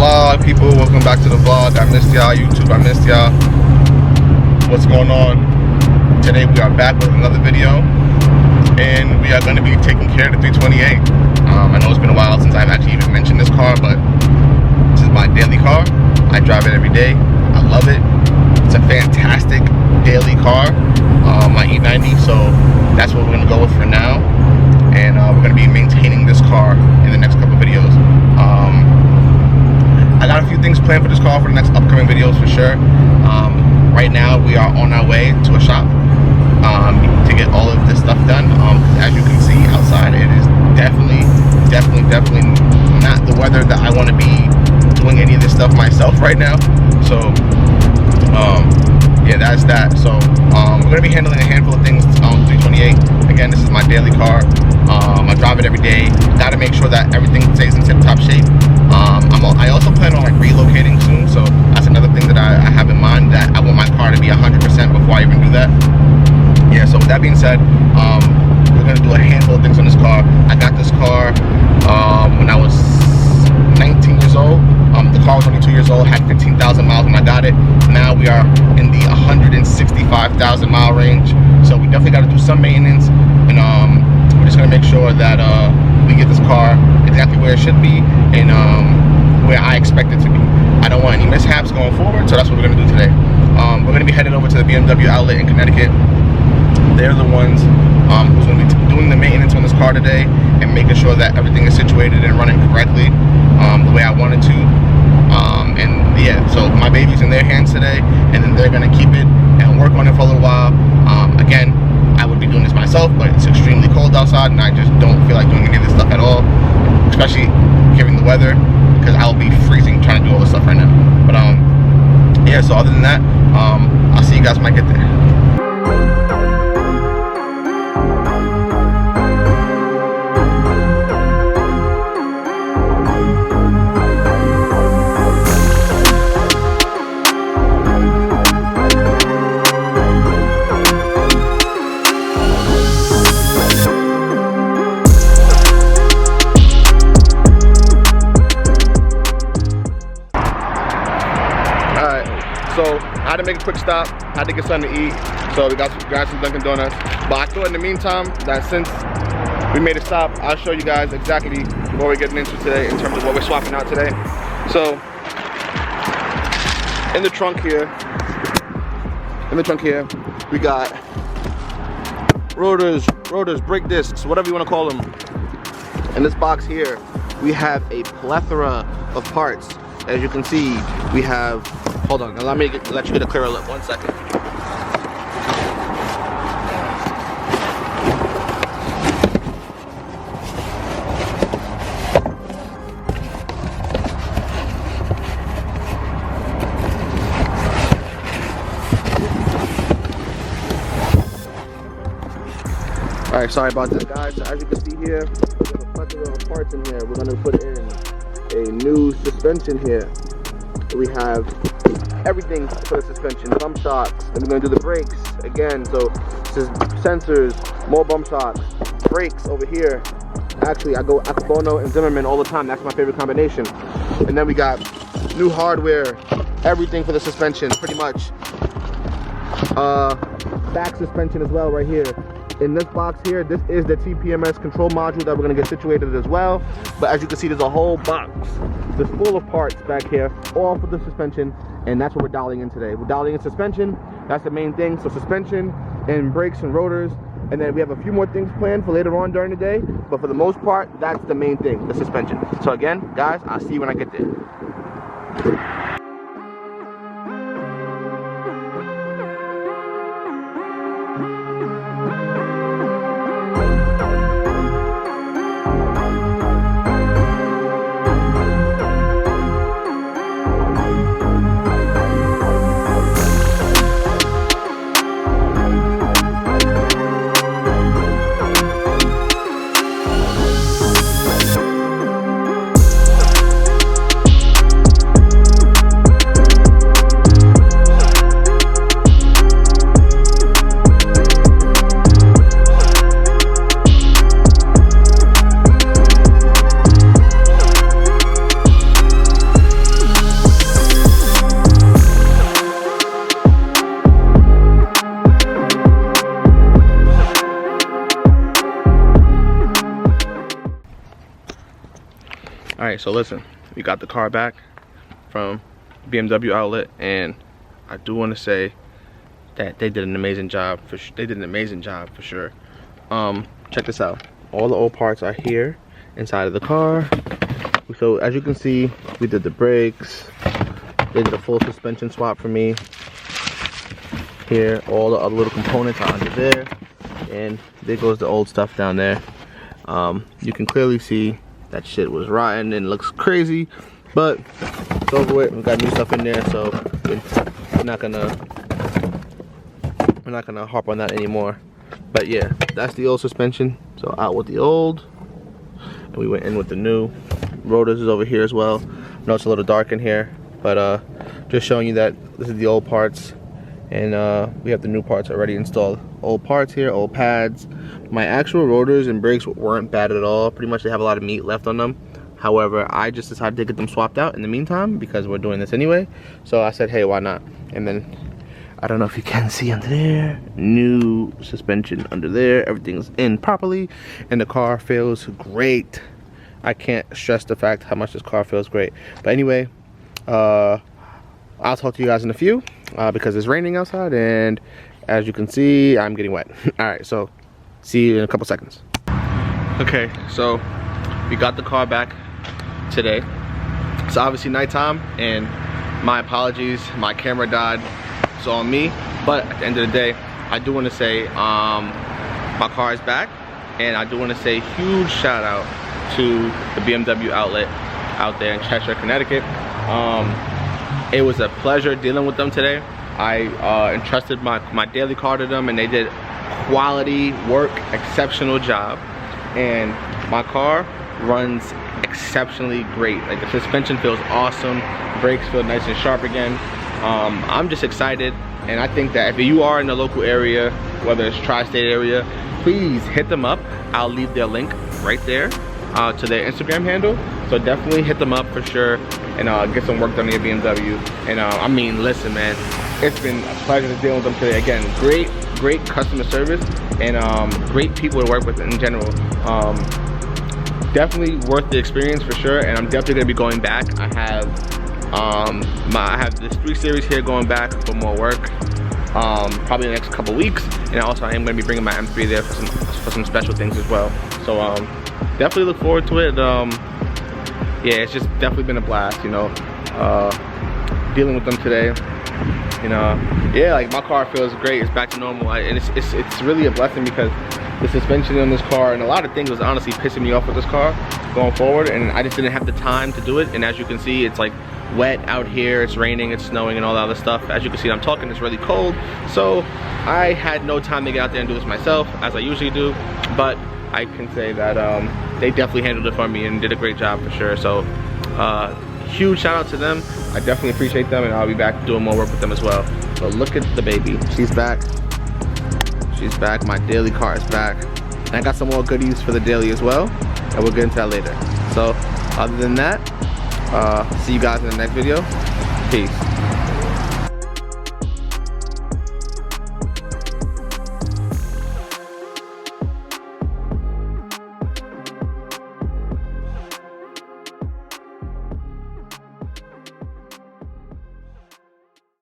vlog, people. Welcome back to the vlog. I missed y'all. YouTube, I missed y'all. What's going on? Today we are back with another video, and we are going to be taking care of the 328. I know it's been a while since I've actually even mentioned this car, but this is my daily car. I drive it every day. I love it. It's a fantastic daily car, my E90. So that's what we're going to go with for now, and we're going to be maintaining this car in the next couple videos. I got a few things planned for this car for the next upcoming videos for sure. Right now we are on our way to a shop to get all of this stuff done. As you can see outside, it is definitely not the weather that I want to be doing any of this stuff myself right now. So yeah, that's that. So we're going to be handling a handful of things on 328. Again, this is my daily car. I drive it every day. Got to make sure that everything stays in tip-top shape. I also plan on like relocating soon, so that's another thing that I have in mind, that I want my car to be 100% before I even do that. Yeah, so with that being said, we're going to do a handful of things on this car. I got this car when I was 19 years old. The car was only 2 years old, had 15,000 miles when I got it. Now we are in the 165,000 mile range, so we definitely got to do some maintenance, and we're just going to make sure that we get this car exactly where it should be, and where I expect it to be. I don't want any mishaps going forward, so that's what we're going to do today. We're going to be headed over to the BMW outlet in Connecticut. They're the ones who's going to be doing the maintenance on this car today and making sure that everything is situated and running correctly the way I want it to. And yeah, so my baby's in their hands today, and then they're going to keep it and work on it for a little while. Again, I would be doing this myself, but it's extremely cold outside, and I just don't feel like doing any of this stuff at all, especially given the weather, because I'll be freezing trying to do all this stuff right now. But yeah, so other than that, I'll see you guys when I get there. So I had to make a quick stop, had to get something to eat, so we got some Dunkin' Donuts. But I thought in the meantime that since we made a stop, I'll show you guys exactly what we're getting into today in terms of what we're swapping out today. So in the trunk here, we got rotors, brake discs, whatever you want to call them. In this box here, we have a plethora of parts. As you can see, we have, hold on, let you get a clearer look, 1 second. Alright, sorry about this, guys. As you can see here, there's a plethora of parts in here. We're going to put in a new suspension here. We have everything for the suspension, bump shocks, and we're going to do the brakes again. So this is sensors, more bump shocks, brakes over here. Actually, I go Akabono and Zimmerman all the time. That's my favorite combination. And then we got new hardware, everything for the suspension, pretty much. Back suspension as well right here. In this box here, this is the TPMS control module that we're going to get situated as well. But as you can see, there's a whole box that's full of parts back here, all for the suspension, and that's what we're dialing in today. We're dialing in suspension. That's the main thing. So suspension and brakes and rotors, and then we have a few more things planned for later on during the day, but for the most part, that's the main thing, the suspension. So again, guys, I'll see you when I get there. Alright, so listen, we got the car back from BMW outlet, and I do want to say that they did an amazing job. They did an amazing job for sure. Check this out. All the old parts are here inside of the car. So as you can see, we did the brakes. They did a full suspension swap for me. Here, all the other little components are under there, and there goes the old stuff down there. You can clearly see that shit was rotten and looks crazy, but it's over with. We got new stuff in there, so we're not gonna harp on that anymore. But yeah, that's the old suspension. So out with the old, and we went in with the new. Rotors is over here as well. I know it's a little dark in here, but just showing you that this is the old parts, and we have the new parts already installed. Old parts here, old pads. My actual rotors and brakes weren't bad at all. Pretty much they have a lot of meat left on them. However, I just decided to get them swapped out in the meantime because we're doing this anyway. So I said, hey, why not? And then, I don't know if you can see under there, new suspension under there. Everything's in properly, and the car feels great. I can't stress the fact how much this car feels great. But anyway, I'll talk to you guys in a few because it's raining outside, and as you can see, I'm getting wet. All right, so see you in a couple seconds. Okay, so we got the car back today. It's obviously nighttime, and my apologies, my camera died. It's on me, but at the end of the day, I do want to say my car is back, and I do want to say huge shout out to the BMW outlet out there in Cheshire, Connecticut. It was a pleasure dealing with them today. I entrusted my daily car to them, and they did quality work, exceptional job, and my car runs exceptionally great. Like, the suspension feels awesome, brakes feel nice and sharp again. I'm just excited, and I think that if you are in the local area, whether it's tri-state area, please hit them up. I'll leave their link right there to their Instagram handle, so definitely hit them up for sure, and get some work done in your BMW. And I mean, listen, man, it's been a pleasure to deal with them today. Again, great customer service, and great people to work with in general. Definitely worth the experience for sure, and I'm definitely gonna be going back. I have this 3 Series here going back for more work, probably the next couple weeks, and also I am gonna be bringing my M3 there for some special things as well. So definitely look forward to it. Yeah, it's just definitely been a blast, you know, dealing with them today. You know, yeah, like, my car feels great. It's back to normal, and it's really a blessing because the suspension on this car and a lot of things was honestly pissing me off with this car going forward, and I just didn't have the time to do it. And as you can see, it's like wet out here, it's raining, it's snowing, and all that other stuff. As you can see, I'm talking, it's really cold, so I had no time to get out there and do this myself as I usually do. But I can say that they definitely handled it for me and did a great job for sure. So huge shout out to them. I definitely appreciate them, and I'll be back doing more work with them as well. So look at the baby, she's back. She's back, my daily car is back. And I got some more goodies for the daily as well, and we'll get into that later. So other than that, see you guys in the next video. Peace.